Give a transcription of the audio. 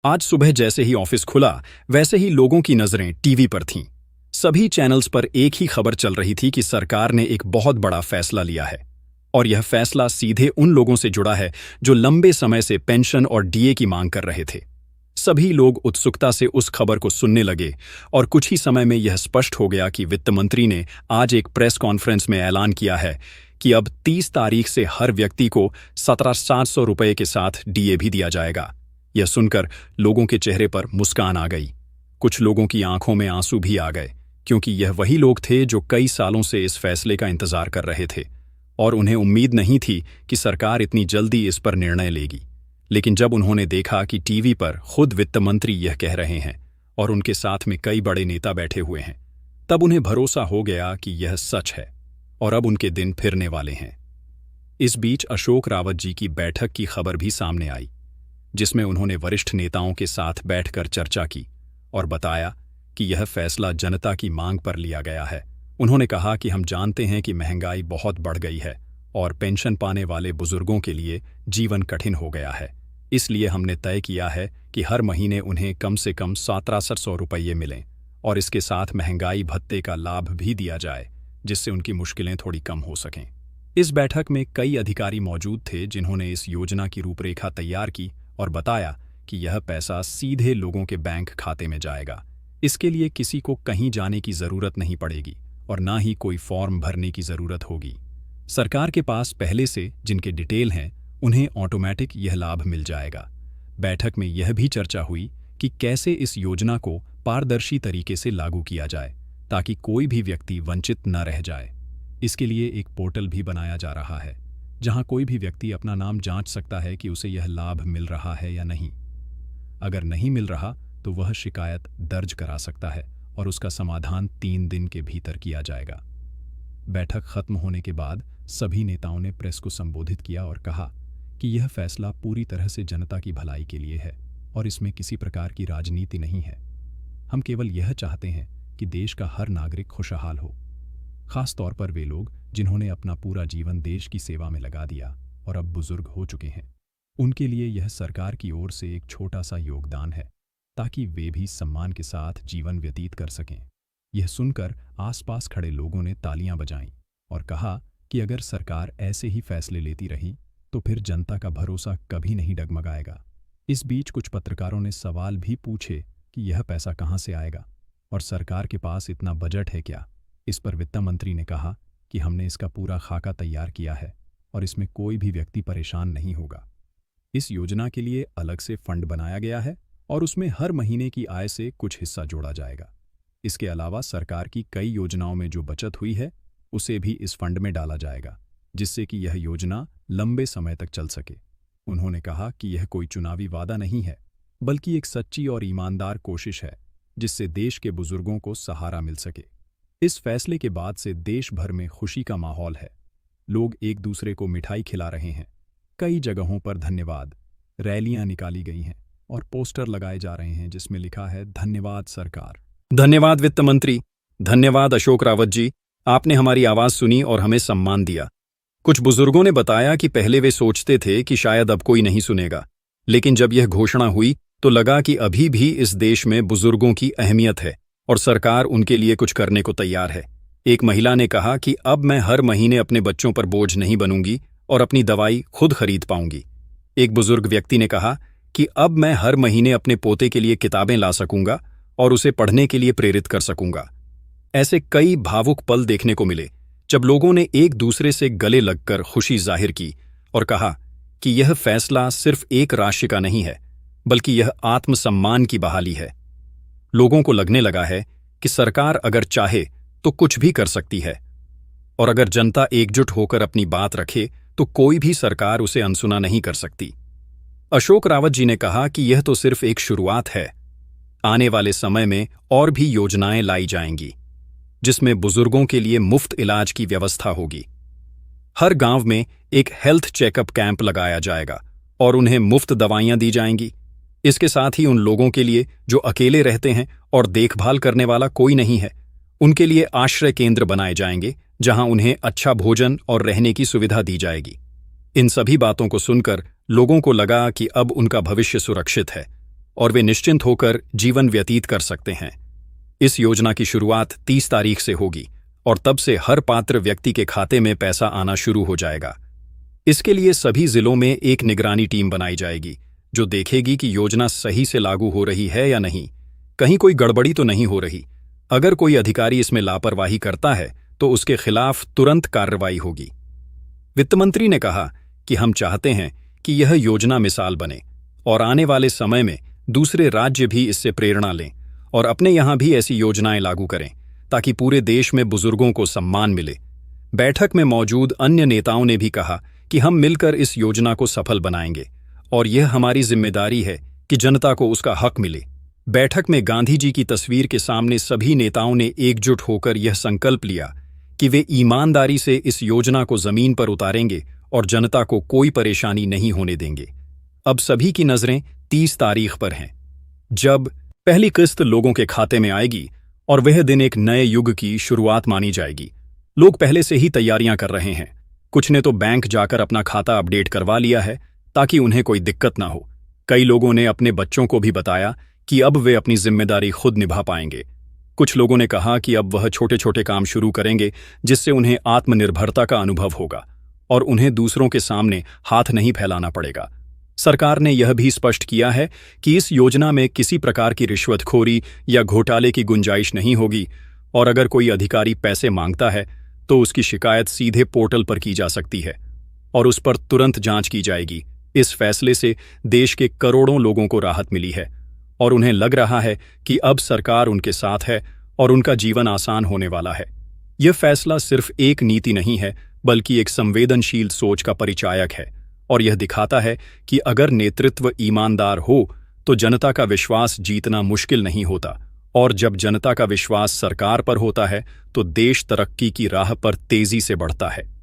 आज सुबह जैसे ही ऑफिस खुला, वैसे ही लोगों की नजरें टीवी पर थीं। सभी चैनल्स पर एक ही खबर चल रही थी कि सरकार ने एक बहुत बड़ा फैसला लिया है। और यह फैसला सीधे उन लोगों से जुड़ा है जो लंबे समय से पेंशन और डीए की मांग कर रहे थे। सभी लोग उत्सुकता से उस खबर को सुनने लगे और कुछ ही समय में यह स्पष्ट हो गया कि वित्त मंत्री ने आज एक प्रेस कॉन्फ्रेंस में ऐलान किया है कि अब 30 तारीख से हर व्यक्ति को 17,700 रुपये के साथ डीए भी दिया जाएगा। यह सुनकर लोगों के चेहरे पर मुस्कान आ गई। कुछ लोगों की आंखों में आंसू भी आ गए, क्योंकि यह वही लोग थे जो कई सालों से इस फैसले का इंतजार कर रहे थे और उन्हें उम्मीद नहीं थी कि सरकार इतनी जल्दी इस पर निर्णय लेगी। लेकिन जब उन्होंने देखा कि टीवी पर खुद वित्त मंत्री यह कह रहे हैं और उनके साथ में कई बड़े नेता बैठे हुए हैं, तब उन्हें भरोसा हो गया कि यह सच है और अब उनके दिन फिरने वाले हैं। इस बीच अशोक रावत जी की बैठक की खबर भी सामने आई, जिसमें उन्होंने वरिष्ठ नेताओं के साथ बैठकर चर्चा की और बताया कि यह फैसला जनता की मांग पर लिया गया है। उन्होंने कहा कि हम जानते हैं कि महंगाई बहुत बढ़ गई है और पेंशन पाने वाले बुजुर्गों के लिए जीवन कठिन हो गया है। इसलिए हमने तय किया है कि हर महीने उन्हें कम से कम 17,700 रुपये मिलें और इसके साथ महंगाई भत्ते का लाभ भी दिया जाए, जिससे उनकी मुश्किलें थोड़ी कम हो सकें। इस बैठक में कई अधिकारी मौजूद थे जिन्होंने इस योजना की रूपरेखा तैयार की और बताया कि यह पैसा सीधे लोगों के बैंक खाते में जाएगा। इसके लिए किसी को कहीं जाने की जरूरत नहीं पड़ेगी और ना ही कोई फॉर्म भरने की जरूरत होगी। सरकार के पास पहले से जिनके डिटेल हैं, उन्हें ऑटोमेटिक यह लाभ मिल जाएगा। बैठक में यह भी चर्चा हुई कि कैसे इस योजना को पारदर्शी तरीके से लागू किया जाए ताकि कोई भी व्यक्ति वंचित न रह जाए। इसके लिए एक पोर्टल भी बनाया जा रहा है, जहां कोई भी व्यक्ति अपना नाम जांच सकता है कि उसे यह लाभ मिल रहा है या नहीं। अगर नहीं मिल रहा तो वह शिकायत दर्ज करा सकता है और उसका समाधान 3 दिन के भीतर किया जाएगा। बैठक खत्म होने के बाद सभी नेताओं ने प्रेस को संबोधित किया और कहा कि यह फैसला पूरी तरह से जनता की भलाई के लिए है और इसमें किसी प्रकार की राजनीति नहीं है। हम केवल यह चाहते हैं कि देश का हर नागरिक खुशहाल हो, खास तौर पर वे लोग जिन्होंने अपना पूरा जीवन देश की सेवा में लगा दिया और अब बुजुर्ग हो चुके हैं। उनके लिए यह सरकार की ओर से एक छोटा सा योगदान है ताकि वे भी सम्मान के साथ जीवन व्यतीत कर सकें। यह सुनकर आसपास खड़े लोगों ने तालियां बजाईं और कहा कि अगर सरकार ऐसे ही फैसले लेती रही तो फिर जनता का भरोसा कभी नहीं डगमगाएगा। इस बीच कुछ पत्रकारों ने सवाल भी पूछे कि यह पैसा कहां से आएगा और सरकार के पास इतना बजट है क्या। इस पर वित्त मंत्री ने कहा कि हमने इसका पूरा खाका तैयार किया है और इसमें कोई भी व्यक्ति परेशान नहीं होगा। इस योजना के लिए अलग से फंड बनाया गया है और उसमें हर महीने की आय से कुछ हिस्सा जोड़ा जाएगा। इसके अलावा सरकार की कई योजनाओं में जो बचत हुई है उसे भी इस फंड में डाला जाएगा, जिससे कि यह योजना लंबे समय तक चल सके। उन्होंने कहा कि यह कोई चुनावी वादा नहीं है, बल्कि एक सच्ची और ईमानदार कोशिश है जिससे देश के बुजुर्गों को सहारा मिल सके। इस फैसले के बाद से देश भर में खुशी का माहौल है। लोग एक दूसरे को मिठाई खिला रहे हैं। कई जगहों पर धन्यवाद रैलियां निकाली गई हैं और पोस्टर लगाए जा रहे हैं जिसमें लिखा है धन्यवाद सरकार। धन्यवाद वित्त मंत्री, धन्यवाद अशोक रावत जी, आपने हमारी आवाज सुनी और हमें सम्मान दिया। कुछ बुजुर्गों ने बताया कि पहले वे सोचते थे कि शायद अब कोई नहीं सुनेगा, लेकिन जब यह घोषणा हुई तो लगा कि अभी भी इस देश में बुजुर्गों की अहमियत है और सरकार उनके लिए कुछ करने को तैयार है। एक महिला ने कहा कि अब मैं हर महीने अपने बच्चों पर बोझ नहीं बनूंगी और अपनी दवाई खुद खरीद पाऊंगी। एक बुजुर्ग व्यक्ति ने कहा कि अब मैं हर महीने अपने पोते के लिए किताबें ला सकूंगा और उसे पढ़ने के लिए प्रेरित कर सकूंगा। ऐसे कई भावुक पल देखने को मिले जब लोगों ने एक दूसरे से गले लगकर खुशी जाहिर की और कहा कि यह फैसला सिर्फ एक राशि का नहीं है, बल्कि यह आत्मसम्मान की बहाली है। लोगों को लगने लगा है कि सरकार अगर चाहे तो कुछ भी कर सकती है और अगर जनता एकजुट होकर अपनी बात रखे तो कोई भी सरकार उसे अनसुना नहीं कर सकती। अशोक रावत जी ने कहा कि यह तो सिर्फ एक शुरुआत है। आने वाले समय में और भी योजनाएं लाई जाएंगी जिसमें बुजुर्गों के लिए मुफ्त इलाज की व्यवस्था होगी। हर गांव में एक हेल्थ चेकअप कैंप लगाया जाएगा और उन्हें मुफ्त दवाइयां दी जाएंगी। इसके साथ ही उन लोगों के लिए जो अकेले रहते हैं और देखभाल करने वाला कोई नहीं है, उनके लिए आश्रय केंद्र बनाए जाएंगे जहां उन्हें अच्छा भोजन और रहने की सुविधा दी जाएगी। इन सभी बातों को सुनकर लोगों को लगा कि अब उनका भविष्य सुरक्षित है और वे निश्चिंत होकर जीवन व्यतीत कर सकते हैं। इस योजना की शुरुआत 30 तारीख से होगी और तब से हर पात्र व्यक्ति के खाते में पैसा आना शुरू हो जाएगा। इसके लिए सभी जिलों में एक निगरानी टीम बनाई जाएगी जो देखेगी कि योजना सही से लागू हो रही है या नहीं, कहीं कोई गड़बड़ी तो नहीं हो रही। अगर कोई अधिकारी इसमें लापरवाही करता है तो उसके खिलाफ तुरंत कार्रवाई होगी। वित्त मंत्री ने कहा कि हम चाहते हैं कि यह योजना मिसाल बने और आने वाले समय में दूसरे राज्य भी इससे प्रेरणा लें और अपने यहाँ भी ऐसी योजनाएं लागू करें ताकि पूरे देश में बुजुर्गों को सम्मान मिले। बैठक में मौजूद अन्य नेताओं ने भी कहा कि हम मिलकर इस योजना को सफल बनाएंगे और यह हमारी जिम्मेदारी है कि जनता को उसका हक मिले। बैठक में गांधी जी की तस्वीर के सामने सभी नेताओं ने एकजुट होकर यह संकल्प लिया कि वे ईमानदारी से इस योजना को जमीन पर उतारेंगे और जनता को कोई परेशानी नहीं होने देंगे। अब सभी की नजरें 30 तारीख पर हैं, जब पहली किस्त लोगों के खाते में आएगी और वह दिन एक नए युग की शुरुआत मानी जाएगी। लोग पहले से ही तैयारियां कर रहे हैं। कुछ ने तो बैंक जाकर अपना खाता अपडेट करवा लिया है ताकि उन्हें कोई दिक्कत ना हो। कई लोगों ने अपने बच्चों को भी बताया कि अब वे अपनी जिम्मेदारी खुद निभा पाएंगे। कुछ लोगों ने कहा कि अब वह छोटे छोटे काम शुरू करेंगे जिससे उन्हें आत्मनिर्भरता का अनुभव होगा और उन्हें दूसरों के सामने हाथ नहीं फैलाना पड़ेगा। सरकार ने यह भी स्पष्ट किया है कि इस योजना में किसी प्रकार की रिश्वतखोरी या घोटाले की गुंजाइश नहीं होगी और अगर कोई अधिकारी पैसे मांगता है तो उसकी शिकायत सीधे पोर्टल पर की जा सकती है और उस पर तुरंत जांच की जाएगी। इस फैसले से देश के करोड़ों लोगों को राहत मिली है और उन्हें लग रहा है कि अब सरकार उनके साथ है और उनका जीवन आसान होने वाला है। यह फैसला सिर्फ एक नीति नहीं है बल्कि एक संवेदनशील सोच का परिचायक है और यह दिखाता है कि अगर नेतृत्व ईमानदार हो तो जनता का विश्वास जीतना मुश्किल नहीं होता और जब जनता का विश्वास सरकार पर होता है तो देश तरक्की की राह पर तेजी से बढ़ता है।